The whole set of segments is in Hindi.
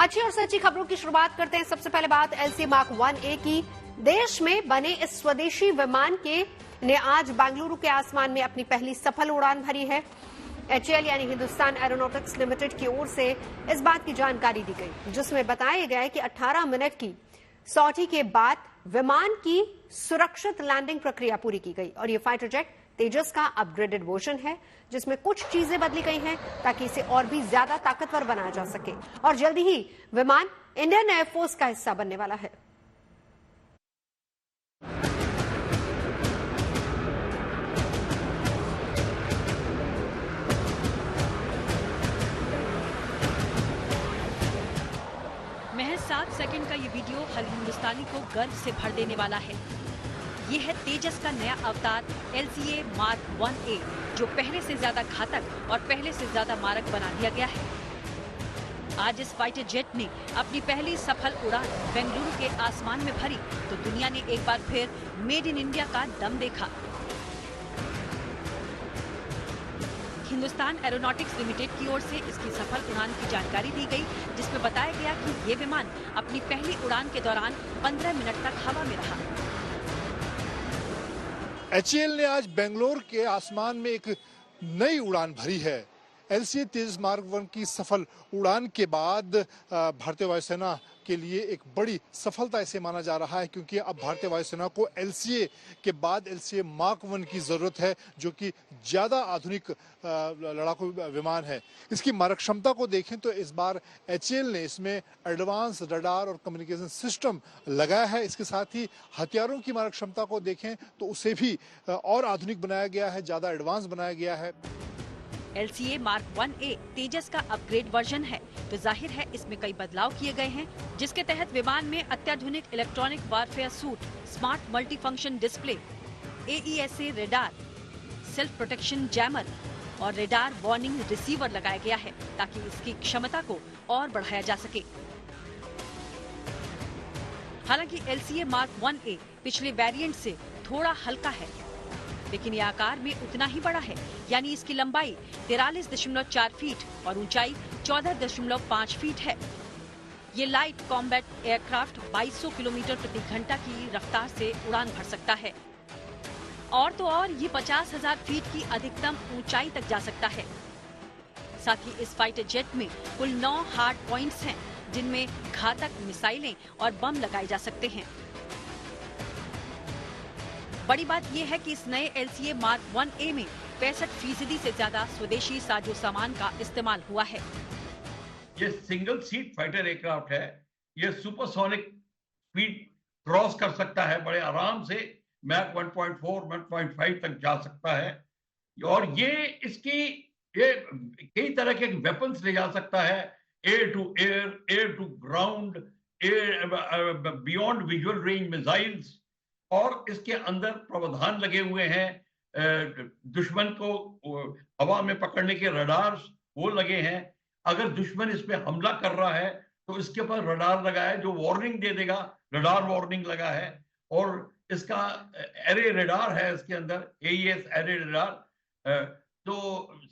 अच्छी और सच्ची खबरों की शुरुआत करते हैं। सबसे पहले बात LCA मार्क 1A की। देश में बने इस स्वदेशी विमान ने आज बेंगलुरु के आसमान में अपनी पहली सफल उड़ान भरी है। HAL यानी हिंदुस्तान एरोनॉटिक्स लिमिटेड की ओर से इस बात की जानकारी दी गई, जिसमें बताया गया है कि 18 मिनट की सॉटी के बाद विमान की सुरक्षित लैंडिंग प्रक्रिया पूरी की गई और ये फाइटर जेट तेजस का अपग्रेडेड वर्जन है, जिसमें कुछ चीजें बदली गई हैं ताकि इसे और भी ज्यादा ताकतवर बनाया जा सके और जल्दी ही विमान इंडियन एयरफोर्स का हिस्सा बनने वाला है। महज 7 सेकंड का ये वीडियो हर हिंदुस्तानी को गर्व से भर देने वाला है। ये है तेजस का नया अवतार LCA मार्क 1A, जो पहले से ज्यादा घातक और पहले से ज्यादा मारक बना दिया गया है। आज इस फाइटर जेट ने अपनी पहली सफल उड़ान बेंगलुरु के आसमान में भरी तो दुनिया ने एक बार फिर मेड इन इंडिया का दम देखा। हिंदुस्तान एरोनॉटिक्स लिमिटेड की ओर से इसकी सफल उड़ान की जानकारी दी गई, जिसमें बताया गया कि ये विमान अपनी पहली उड़ान के दौरान 15 मिनट तक हवा में रहा। HAL ने आज बेंगलोर के आसमान में एक नई उड़ान भरी है। LCA तेजस मार्क 1 की सफल उड़ान के बाद भारतीय वायुसेना के लिए एक बड़ी सफलता इसे माना जा रहा है, क्योंकि अब भारतीय वायुसेना को LCA के बाद LCA मार्क 1 की जरूरत है, जो कि ज्यादा आधुनिक लड़ाकू विमान है। इसकी मारक क्षमता को देखें तो इस बार HAL ने इसमें एडवांस रडार और कम्युनिकेशन सिस्टम लगाया है। इसके साथ ही हथियारों की मारक क्षमता को देखें तो उसे भी और आधुनिक बनाया गया है, ज्यादा एडवांस बनाया गया है। LCA मार्क 1A तेजस का अपग्रेड वर्जन है, तो जाहिर है इसमें कई बदलाव किए गए हैं, जिसके तहत विमान में अत्याधुनिक electronic warfare suit, smart multifunction display, AESA radar, self protection jammer और रेडार वार्निंग रिसीवर लगाया गया है, ताकि इसकी क्षमता को और बढ़ाया जा सके। हालांकि LCA मार्क 1A पिछले वेरिएंट से थोड़ा हल्का है, लेकिन ये आकार में उतना ही बड़ा है, यानी इसकी लंबाई 43.4 फीट और ऊंचाई 14.5 फीट है। ये लाइट कॉम्बैट एयरक्राफ्ट 2200 किलोमीटर प्रति घंटा की रफ्तार से उड़ान भर सकता है और तो और ये 50,000 फीट की अधिकतम ऊंचाई तक जा सकता है। साथ ही इस फाइटर जेट में कुल 9 हार्ड पॉइंट्स हैं, जिनमें घातक मिसाइलें और बम लगाए जा सकते हैं। बड़ी बात यह है कि इस नए LCA मार्क 1A में 65% से ज्यादा स्वदेशी साजो सामान का इस्तेमाल हुआ है। ये सिंगल सीट फाइटर एयरक्राफ्ट है। ये सुपरसोनिक स्पीड क्रॉस कर सकता है बड़े आराम से, मैक 1.4, 1.5 तक जा सकता है और ये कई तरह के वेपन्स ले जा सकता है, air to air, air to ground, air beyond visual range missiles, और इसके अंदर प्रावधान लगे हुए हैं दुश्मन को हवा में पकड़ने के रडार्स वो लगे हैं। अगर दुश्मन इस पे हमला कर रहा है तो इसके ऊपर रडार लगा है जो वार्निंग दे देगा, रडार वार्निंग लगा है। और इसका एरे रडार है, इसके अंदर AES एरे रडार, तो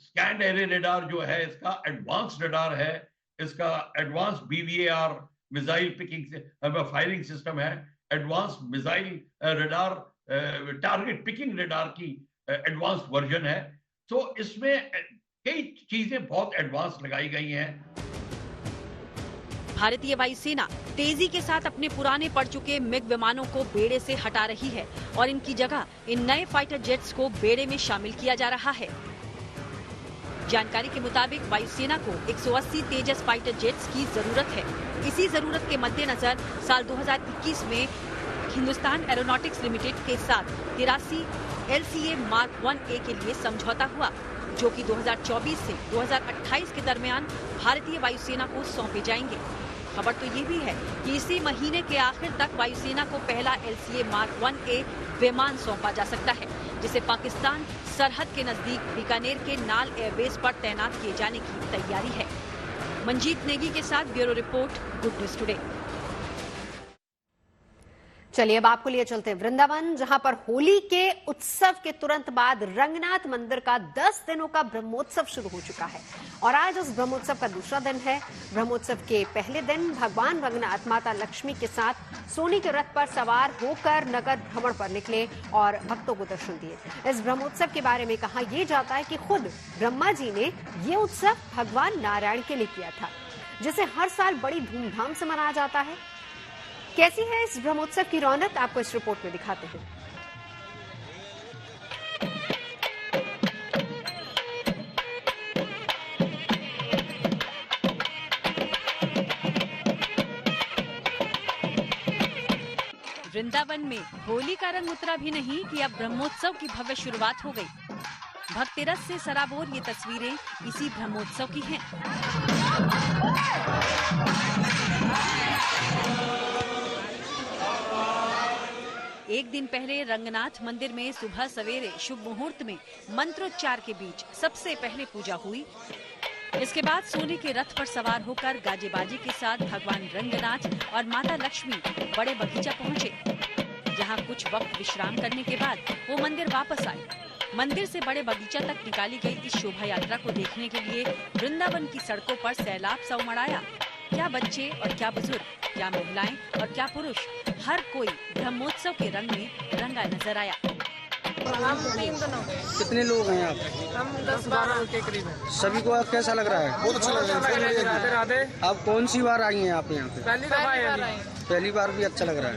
स्कैंड एरे रडार जो है इसका एडवांस रडार है। इसका advance BVAR missile picking firing system है, advance missile radar, target picking radar की एडवांस वर्जन है। तो इसमें कई चीजें बहुत एडवांस लगाई गई हैं। भारतीय वायुसेना तेजी के साथ अपने पुराने पड़ चुके मिग विमानों को बेड़े से हटा रही है और इनकी जगह इन नए फाइटर जेट्स को बेड़े में शामिल किया जा रहा है। जानकारी के मुताबिक वायुसेना को 180 तेजस फाइटर जेट्स की जरूरत है। इसी जरूरत के मद्देनजर साल 2021 में हिंदुस्तान एरोनॉटिक्स लिमिटेड के साथ 83 LCA मार्क 1A के लिए समझौता हुआ, जो कि 2024 से 2028 के दरमियान भारतीय वायुसेना को सौंपे जाएंगे। खबर तो ये भी है कि इसी महीने के आखिर तक वायुसेना को पहला LCA मार्क 1A विमान सौंपा जा सकता है, जिसे पाकिस्तान सरहद के नजदीक बीकानेर के नाल एयरबेस पर तैनात किए जाने की तैयारी है। मंजीत नेगी के साथ bureau report, good news today. चलिए अब आपको लिए चलते हैं वृंदावन, जहां पर होली के उत्सव के तुरंत बाद रंगनाथ मंदिर का 10 दिनों का ब्रह्मोत्सव शुरू हो चुका है और आज उस ब्रह्मोत्सव का दूसरा दिन है। ब्रह्मोत्सव के पहले दिन भगवान रंगनाथ माता लक्ष्मी के साथ सोने के रथ पर सवार होकर नगर भ्रमण पर निकले और भक्तों को दर्शन दिए। इस ब्रह्मोत्सव के बारे में कहा यह जाता है कि खुद ब्रह्मा जी ने ये उत्सव भगवान नारायण के लिए किया था, जिसे हर साल बड़ी धूमधाम से मनाया जाता है। कैसी है इस ब्रह्मोत्सव की रौनक, आपको इस रिपोर्ट में दिखाते हैं। वृंदावन में होली का रंग उतरा भी नहीं कि अब ब्रह्मोत्सव की भव्य शुरुआत हो गई। भक्तिरस से सराबोर ये तस्वीरें इसी ब्रह्मोत्सव की हैं। एक दिन पहले रंगनाथ मंदिर में सुबह सवेरे शुभ मुहूर्त में मंत्रोच्चार के बीच सबसे पहले पूजा हुई। इसके बाद सोने के रथ पर सवार होकर गाजे-बाजे के साथ भगवान रंगनाथ और माता लक्ष्मी बड़े बगीचा पहुंचे, जहां कुछ वक्त विश्राम करने के बाद वो मंदिर वापस आए। मंदिर से बड़े बगीचा तक निकाली गई इस शोभा यात्रा को देखने के लिए वृंदावन की सड़कों पर सैलाब सा उमड़ आया। क्या बच्चे और क्या बुजुर्ग, क्या महिलाएं और क्या पुरुष, हर कोई ब्रह्मोत्सव के रंग में रंगा नजर आया। हम 3 दिन हो गए। कितने लोग हैं आप? हम 10-12 के करीब हैं। सभी को आप कैसा लग रहा है? बहुत अच्छा लग रहा है। राधे राधे। आप कौन सी बार आई हैं आप यहाँ पे? पहली दफा आई। पहली बार भी अच्छा लग रहा है।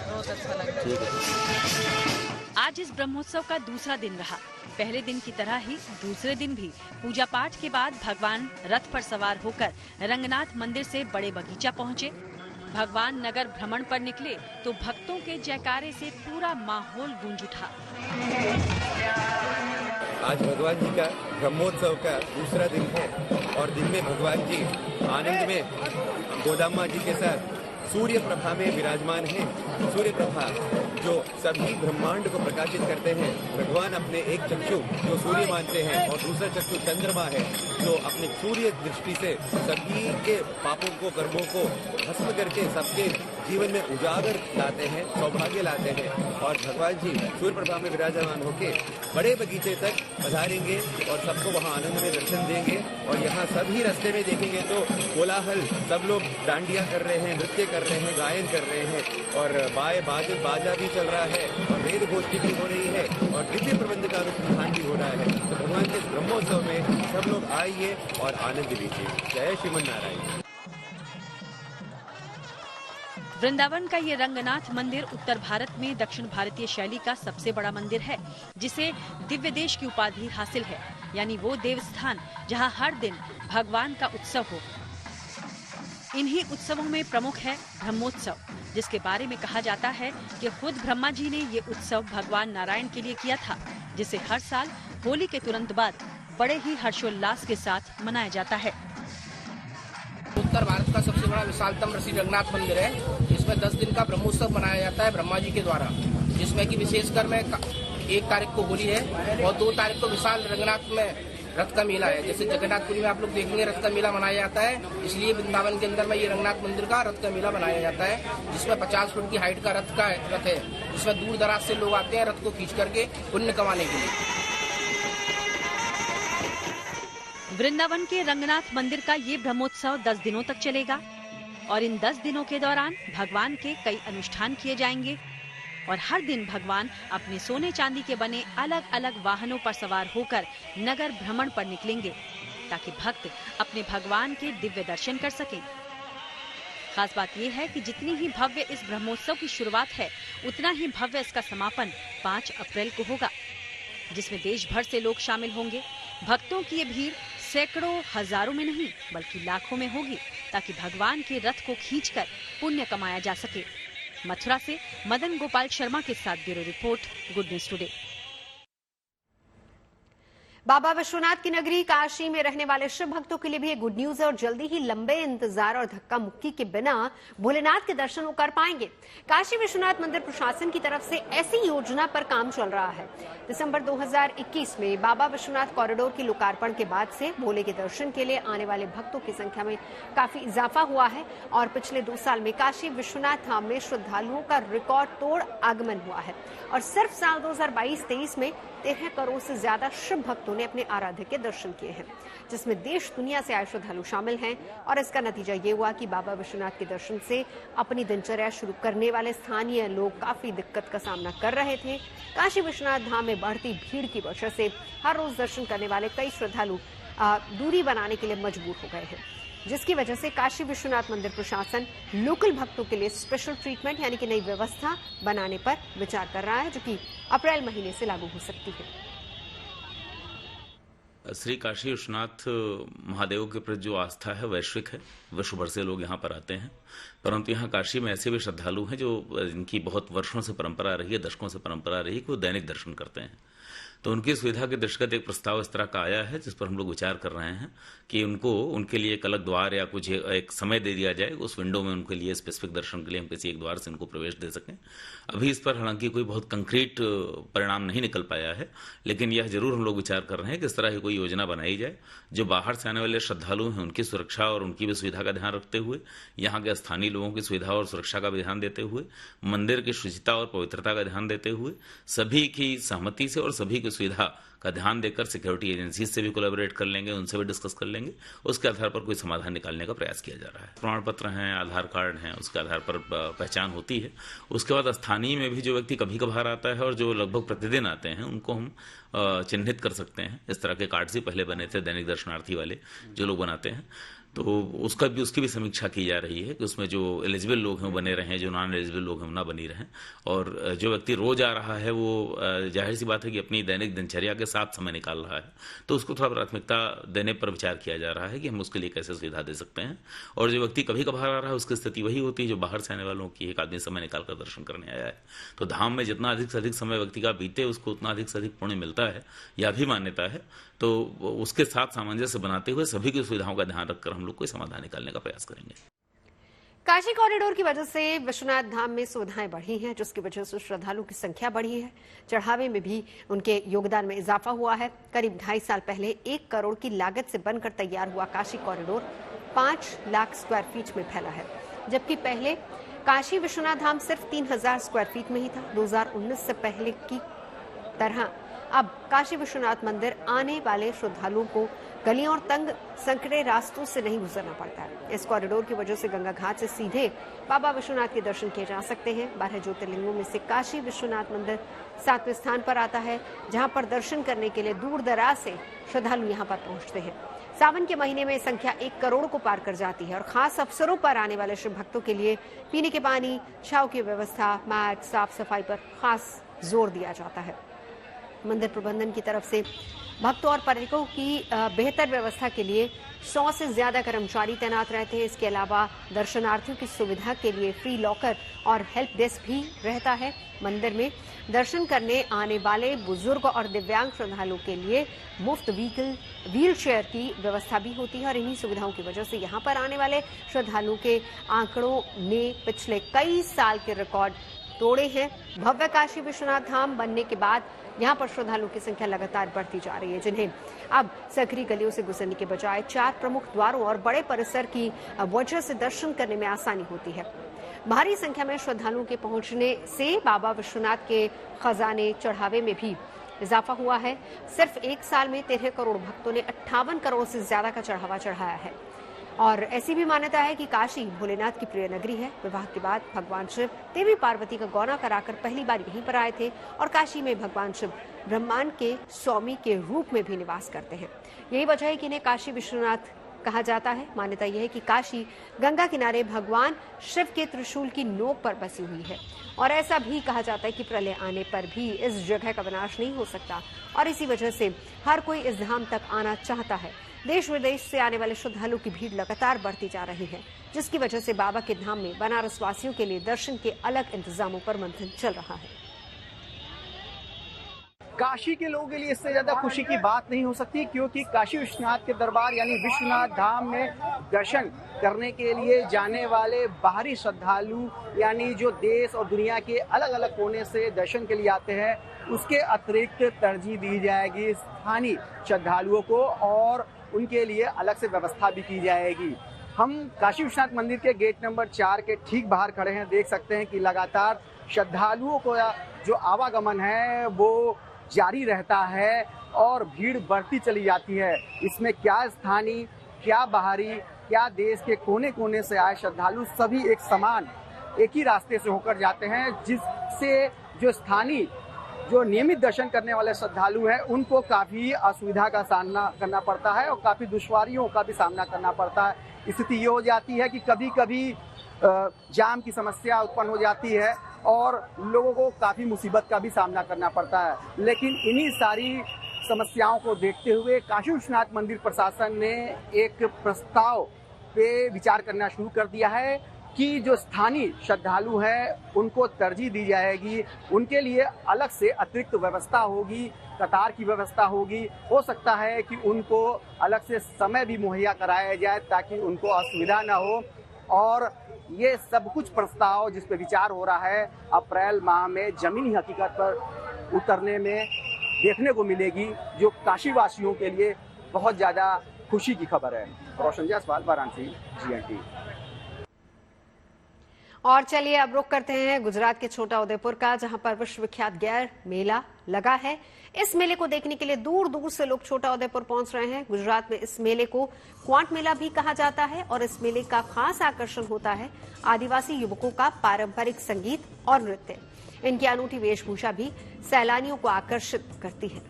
बहुत अच्छा लग रहा है। ठीक है। आज इस ब्रह्मोत्सव का दूसरा दिन रहा। पहले दिन की तरह ही दूसरे दिन भी पूजा पाठ के बाद भगवान रथ पर सवार होकर रंगनाथ मंदिर से बड़े बगीचा पहुँचे। भगवान नगर भ्रमण पर निकले तो भक्तों के जयकारे से पूरा माहौल गूंज उठा। आज भगवान जी का ब्रह्मोत्सव का दूसरा दिन है और दिन में भगवान जी आनंद में गोदामा जी के साथ सूर्य प्रभा में विराजमान है। सूर्य प्रभा जो सभी ब्रह्मांड को प्रकाशित करते हैं। भगवान अपने एक चक्षु जो सूर्य मानते हैं और दूसरा चक्षु चंद्रमा है, जो अपने सूर्य दृष्टि से सभी के पापों को, कर्मों को भस्म करके सबके जीवन में उजागर लाते हैं, सौभाग्य लाते हैं। और भगवान जी सूर्य प्रभा में विराजमान होकर बड़े बगीचे तक पधारेंगे और सबको वहाँ आनंद में दर्शन देंगे। और यहाँ सभी रास्ते में देखेंगे तो कोलाहल, सब लोग डांडिया कर रहे हैं, नृत्य कर रहे हैं, गायन कर रहे हैं और बाजा भी चल रहा है और वेद गोष्ठी भी हो रही है और दिव्य प्रबंध का अनुष्ठान भी हो रहा है। तो भगवान के ब्रह्मोत्सव में सब लोग आइए और आनंद लीजिए। जय श्रीमन नारायण। वृंदावन का ये रंगनाथ मंदिर उत्तर भारत में दक्षिण भारतीय शैली का सबसे बड़ा मंदिर है, जिसे दिव्य देश की उपाधि हासिल है, यानी वो देवस्थान जहां हर दिन भगवान का उत्सव हो। इन्हीं उत्सवों में प्रमुख है ब्रह्मोत्सव, जिसके बारे में कहा जाता है कि खुद ब्रह्मा जी ने ये उत्सव भगवान नारायण के लिए किया था, जिसे हर साल होली के तुरंत बाद बड़े ही हर्षोल्लास के साथ मनाया जाता है। उत्तर भारत का सबसे बड़ा विशालतम श्री रंगनाथ मंदिर है। इसमें 10 दिन का ब्रह्मोत्सव मनाया जाता है ब्रह्मा जी के द्वारा, जिसमें कि विशेषकर में 1 तारीख को होली है और 2 तारीख को विशाल रंगनाथ में रथ का मेला है। जैसे जगन्नाथपुरी में आप लोग देखेंगे रथ का मेला मनाया जाता है, इसलिए वृंदावन के अंदर में ये रंगनाथ मंदिर का रथ का मेला मनाया जाता है, जिसमें 50 फुट की हाइट का रथ है, जिसमें दूर दराज से लोग आते हैं रथ को खींच करके पुण्य कमाने के लिए। वृंदावन के रंगनाथ मंदिर का ये ब्रह्मोत्सव 10 दिनों तक चलेगा और इन 10 दिनों के दौरान भगवान के कई अनुष्ठान किए जाएंगे और हर दिन भगवान अपने सोने चांदी के बने अलग अलग वाहनों पर सवार होकर नगर भ्रमण पर निकलेंगे, ताकि भक्त अपने भगवान के दिव्य दर्शन कर सकें। खास बात यह है कि जितनी ही भव्य इस ब्रह्मोत्सव की शुरुआत है, उतना ही भव्य इसका समापन 5 अप्रैल को होगा, जिसमें देश भर से लोग शामिल होंगे। भक्तों की ये भीड़ सैकड़ों, हजारों में नहीं बल्कि लाखों में होगी, ताकि भगवान के रथ को खींचकर पुण्य कमाया जा सके। मथुरा से मदन गोपाल शर्मा के साथ bureau report, good news today. Baba Vishwanath की नगरी काशी में रहने वाले शिव भक्तों के लिए भी एक गुड न्यूज है और जल्दी ही लंबे इंतजार और धक्का मुक्की के बिना भोलेनाथ के दर्शन वो कर पाएंगे। काशी विश्वनाथ मंदिर प्रशासन की तरफ से ऐसी योजना पर काम चल रहा है। दिसंबर 2021 में बाबा विश्वनाथ कॉरिडोर की लोकार्पण के बाद से भोले के दर्शन के लिए आने वाले भक्तों की संख्या में काफी इजाफा हुआ है और पिछले 2 साल में काशी विश्वनाथ धाम में श्रद्धालुओं का रिकॉर्ड तोड़ आगमन हुआ है और सिर्फ साल 2022-23 में 13 करोड़ से ज्यादा शिव भक्तों ने अपने आराध्य के दर्शन किए हैं, जिसमें देश दुनिया से आए श्रद्धालु शामिल हैं। और इसका नतीजा ये हुआ कि बाबा विश्वनाथ के दर्शन से अपनी दिनचर्या शुरू करने वाले स्थानीय लोग काफी दिक्कत का सामना कर रहे थे। काशी विश्वनाथ धाम में बढ़ती भीड़ की वजह से हर रोज दर्शन करने वाले कई श्रद्धालु दूरी बनाने के लिए मजबूर हो गए हैं, जिसकी वजह से काशी विश्वनाथ मंदिर प्रशासन लोकल भक्तों के लिए स्पेशल ट्रीटमेंट यानी कि नई व्यवस्था बनाने पर विचार कर रहा है, जो कि अप्रैल महीने से लागू हो सकती है। श्री काशी विश्वनाथ महादेव के प्रति जो आस्था है वैश्विक है, विश्व भर से लोग यहाँ पर आते हैं, परंतु यहाँ काशी में ऐसे भी श्रद्धालु हैं जो इनकी बहुत वर्षों से परंपरा रही है, दशकों से परंपरा रही है कि वो दैनिक दर्शन करते हैं। तो उनकी सुविधा के दृष्टिगत एक प्रस्ताव इस तरह का आया है जिस पर हम लोग विचार कर रहे हैं कि उनके लिए एक अलग द्वार या कुछ एक समय दे दिया जाए, उस विंडो में उनके लिए स्पेसिफिक दर्शन के लिए हम किसी एक द्वार से उनको प्रवेश दे सकें। अभी इस पर हालांकि कोई बहुत कंक्रीट परिणाम नहीं निकल पाया है, लेकिन यह जरूर हम लोग विचार कर रहे हैं कि इस तरह की कोई योजना बनाई जाए जो बाहर से आने वाले श्रद्धालु हैं उनकी सुरक्षा और उनकी भी सुविधा का ध्यान रखते हुए, यहाँ के स्थानीय लोगों की सुविधा और सुरक्षा का भी ध्यान देते हुए, मंदिर की शुचिता और पवित्रता का ध्यान देते हुए, सभी की सहमति से और सभी की सुविधा का ध्यान देकर सिक्योरिटी एजेंसी से भी कोलैबोरेट कर लेंगे, उनसे भी डिस्कस कर लेंगे, उसके आधार पर कोई समाधान निकालने का प्रयास किया जा रहा है। प्रमाण पत्र हैं, आधार कार्ड हैं, उसके आधार पर पहचान होती है। उसके बाद स्थानीय में भी जो व्यक्ति कभी कभार आता है और जो लगभग प्रतिदिन आते हैं उनको हम चिन्हित कर सकते हैं। इस तरह के कार्ड्स ही पहले बने थे दैनिक दर्शनार्थी वाले जो लोग बनाते हैं, तो उसकी भी समीक्षा की जा रही है कि उसमें जो एलिजिबल लोग हैं वो बने रहें, जो नॉन एलिजिबल लोग हैं वो ना बनी रहें। और जो व्यक्ति रोज आ रहा है वो जाहिर सी बात है कि अपनी दैनिक दिनचर्या के साथ समय निकाल रहा है, तो उसको थोड़ा प्राथमिकता देने पर विचार किया जा रहा है कि हम उसके लिए कैसे सुविधा दे सकते हैं। और जो व्यक्ति कभी कभार आ रहा है उसकी स्थिति वही होती है जो बाहर से आने वालों की, एक आदमी समय निकाल कर दर्शन करने आया है। तो धाम में जितना अधिक से अधिक समय व्यक्ति का बीते उसको उतना अधिक से अधिक पुण्य मिलता है, यह भी मान्यता है। तो उसके साथ सामंजस्य बनाते हुए सभी की सुविधाओं का ध्यान रखकर हम लोग कोई समाधान निकालने का प्रयास करेंगे। काशी कॉरिडोर की वजह से विश्वनाथ धाम में सुविधाएं बढ़ी हैं, जिसकी वजह से श्रद्धालुओं की संख्या बढ़ी है। चढ़ावे में भी उनके योगदान में इजाफा हुआ है। करीब 2.5 साल पहले 1 करोड़ की लागत से बनकर तैयार हुआ Kashi corridor 5 lakh square feet में फैला है, जबकि पहले काशी विश्वनाथ धाम सिर्फ 3,000 स्क्वायर फीट में ही था। 2019 से पहले की तरह अब काशी विश्वनाथ मंदिर आने वाले श्रद्धालुओं को गलियों और तंग संकरे रास्तों से नहीं गुजरना पड़ता है। इस कॉरिडोर की वजह से गंगा घाट से सीधे बाबा विश्वनाथ के दर्शन किए जा सकते हैं। 12 ज्योतिर्लिंगों में से काशी विश्वनाथ मंदिर 7वें स्थान पर आता है, जहां पर दर्शन करने के लिए दूर दराज से श्रद्धालु यहां पर पहुंचते हैं। सावन के महीने में संख्या 1 करोड़ को पार कर जाती है और खास अवसरों पर आने वाले शिव भक्तों के लिए पीने के पानी, छांव की व्यवस्था, मैट, साफ सफाई पर खास जोर दिया जाता है। मंदिर प्रबंधन की तरफ से भक्तों और पर्यटकों की बेहतर व्यवस्था के लिए 100 से ज्यादा कर्मचारी तैनात रहते हैं। इसके अलावा दर्शनार्थियों की सुविधा के लिए फ्री लॉकर और हेल्प डेस्क भी रहता है। मंदिर में दर्शन करने आने वाले बुजुर्ग और दिव्यांग श्रद्धालुओं के लिए मुफ्त व्हील चेयर की व्यवस्था भी होती है और इन्हीं सुविधाओं की वजह से यहाँ पर आने वाले श्रद्धालुओं के आंकड़ों ने पिछले कई साल के रिकॉर्ड तोड़े हैं। भव्य काशी विश्वनाथ धाम बनने के बाद यहाँ पर श्रद्धालुओं की संख्या लगातार बढ़ती जा रही है, जिन्हें अब सकरी गलियों से गुजरने के बजाय 4 प्रमुख द्वारों और बड़े परिसर की वजह से दर्शन करने में आसानी होती है। भारी संख्या में श्रद्धालुओं के पहुंचने से बाबा विश्वनाथ के खजाने चढ़ावे में भी इजाफा हुआ है। सिर्फ 1 साल में 13 करोड़ भक्तों ने 58 करोड़ से ज्यादा का चढ़ावा चढ़ाया है। और ऐसी भी मान्यता है कि काशी भोलेनाथ की प्रिय नगरी है। विवाह के बाद भगवान शिव देवी पार्वती का गौना कराकर पहली बार यहीं पर आए थे और काशी में भगवान शिव ब्रह्मांड के स्वामी के रूप में भी निवास करते हैं। यही वजह है कि इन्हें काशी विश्वनाथ कहा जाता है। मान्यता यह है कि काशी गंगा किनारे भगवान शिव के त्रिशूल की नोक पर बसी हुई है और ऐसा भी कहा जाता है कि प्रलय आने पर भी इस जगह का विनाश नहीं हो सकता और इसी वजह से हर कोई इस धाम तक आना चाहता है। देश विदेश से आने वाले श्रद्धालुओं की भीड़ लगातार बढ़ती जा रही है, जिसकी वजह से बाबा के धाम में बनारस वासियों के लिए दर्शन के अलग इंतजामों पर मंथन चल रहा है। काशी के लोगों के लिए इससे ज्यादा खुशी की बात नहीं हो सकती, क्योंकि काशी विश्वनाथ के दरबार यानी विश्वनाथ धाम में दर्शन करने के लिए जाने वाले बाहरी श्रद्धालु यानी जो देश और दुनिया के अलग अलग कोने से दर्शन के लिए आते हैं, उसके अतिरिक्त तरजीह दी जाएगी स्थानीय श्रद्धालुओं को और उनके लिए अलग से व्यवस्था भी की जाएगी। हम काशी विश्वनाथ मंदिर के गेट नंबर 4 के ठीक बाहर खड़े हैं। देख सकते हैं कि लगातार श्रद्धालुओं को जो आवागमन है वो जारी रहता है और भीड़ बढ़ती चली जाती है। इसमें क्या स्थानीय, क्या बाहरी, क्या देश के कोने कोने से आए श्रद्धालु सभी एक समान एक ही रास्ते से होकर जाते हैं, जिससे जो स्थानीय जो नियमित दर्शन करने वाले श्रद्धालु हैं उनको काफ़ी असुविधा का सामना करना पड़ता है और काफ़ी दुश्वारियों का भी सामना करना पड़ता है। स्थिति ये हो जाती है कि कभी कभी जाम की समस्या उत्पन्न हो जाती है और लोगों को काफ़ी मुसीबत का भी सामना करना पड़ता है। लेकिन इन्हीं सारी समस्याओं को देखते हुए काशी विश्वनाथ मंदिर प्रशासन ने एक प्रस्ताव पे विचार करना शुरू कर दिया है कि जो स्थानीय श्रद्धालु हैं उनको तरजीह दी जाएगी, उनके लिए अलग से अतिरिक्त व्यवस्था होगी, कतार की व्यवस्था होगी। हो सकता है कि उनको अलग से समय भी मुहैया कराया जाए ताकि उनको असुविधा ना हो। और ये सब कुछ प्रस्ताव जिस पे विचार हो रहा है अप्रैल माह में जमीनी हकीकत पर उतरने में देखने को मिलेगी, जो काशी वासियों के लिए बहुत ज़्यादा खुशी की खबर है। रोशन जायसवाल, वाराणसी, GNT। और चलिए अब रुख करते हैं गुजरात के छोटा उदेपुर का, जहां पर विश्व विख्यात गैर मेला लगा है। इस मेले को देखने के लिए दूर दूर से लोग छोटा उदेपुर पहुंच रहे हैं। गुजरात में इस मेले को क्वांट मेला भी कहा जाता है और इस मेले का खास आकर्षण होता है आदिवासी युवकों का पारंपरिक संगीत और नृत्य। इनकी अनूठी वेशभूषा भी सैलानियों को आकर्षित करती है।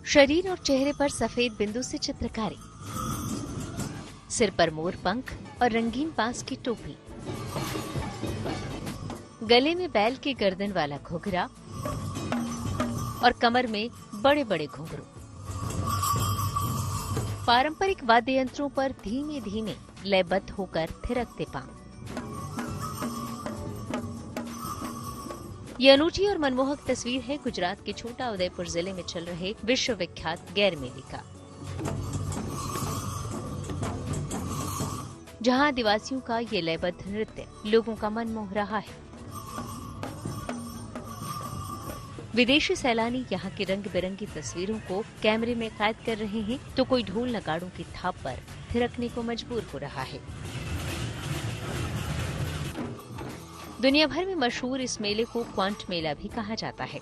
शरीर और चेहरे पर सफेद बिंदु से चित्रकारी, सिर पर मोर पंख और रंगीन बांस की टोपी, गले में बैल के गर्दन वाला घुघरा और कमर में बड़े बड़े घुंघरू। पारंपरिक वाद्य यंत्रों पर धीमे धीमे लयबद्ध होकर थिरकते पांव। ये अनूठी और मनमोहक तस्वीर है गुजरात के छोटा उदेपुर जिले में चल रहे विश्व विख्यात गैर मेले का, जहां आदिवासियों का ये लयबद्ध नृत्य लोगों का मन मोह रहा है। विदेशी सैलानी यहाँ की रंग बिरंगी तस्वीरों को कैमरे में कैद कर रहे हैं, तो कोई ढोल नगाड़ों की थाप पर थिरकने को मजबूर हो रहा है। दुनिया भर में मशहूर इस मेले को क्वांट मेला भी कहा जाता है।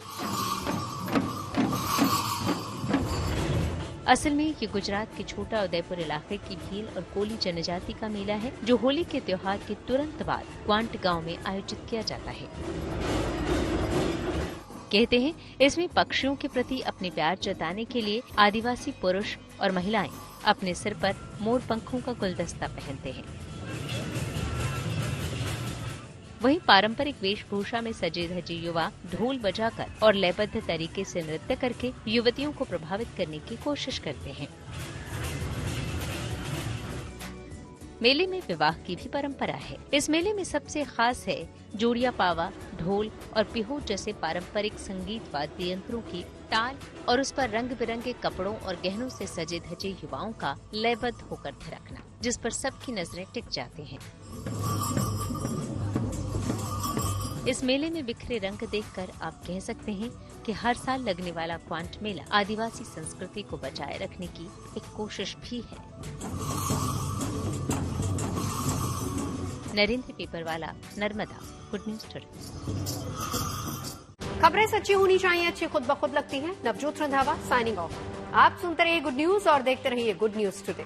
असल में ये गुजरात के छोटा उदेपुर इलाके की भील और कोली जनजाति का मेला है, जो होली के त्योहार के तुरंत बाद क्वांट गांव में आयोजित किया जाता है। कहते हैं इसमें पक्षियों के प्रति अपने प्यार जताने के लिए आदिवासी पुरुष और महिलाएं अपने सिर पर मोर पंखों का गुलदस्ता पहनते हैं। वहीं पारंपरिक वेशभूषा में सजे धजे युवा ढोल बजाकर और लयबद्ध तरीके से नृत्य करके युवतियों को प्रभावित करने की कोशिश करते हैं। मेले में विवाह की भी परंपरा है। इस मेले में सबसे खास है जोड़िया पावा, ढोल और पिहो जैसे पारंपरिक संगीत वाद्य यंत्रों की ताल और उस पर रंग बिरंगे कपड़ों और गहनों से सजे धजे युवाओं का लयबद्ध होकर थिरकना, जिस पर सबकी नजरें टिक जाती हैं। इस मेले में बिखरे रंग देखकर आप कह सकते हैं कि हर साल लगने वाला क्वांट मेला आदिवासी संस्कृति को बचाए रखने की एक कोशिश भी है। Narendra Paperwala, Narmada, good news today. खबरें सच्ची होनी चाहिए, अच्छी खुद ब खुद लगती हैं। Navjot Randhawa signing off. आप सुनते रहिए गुड न्यूज और देखते रहिए गुड न्यूज टुडे।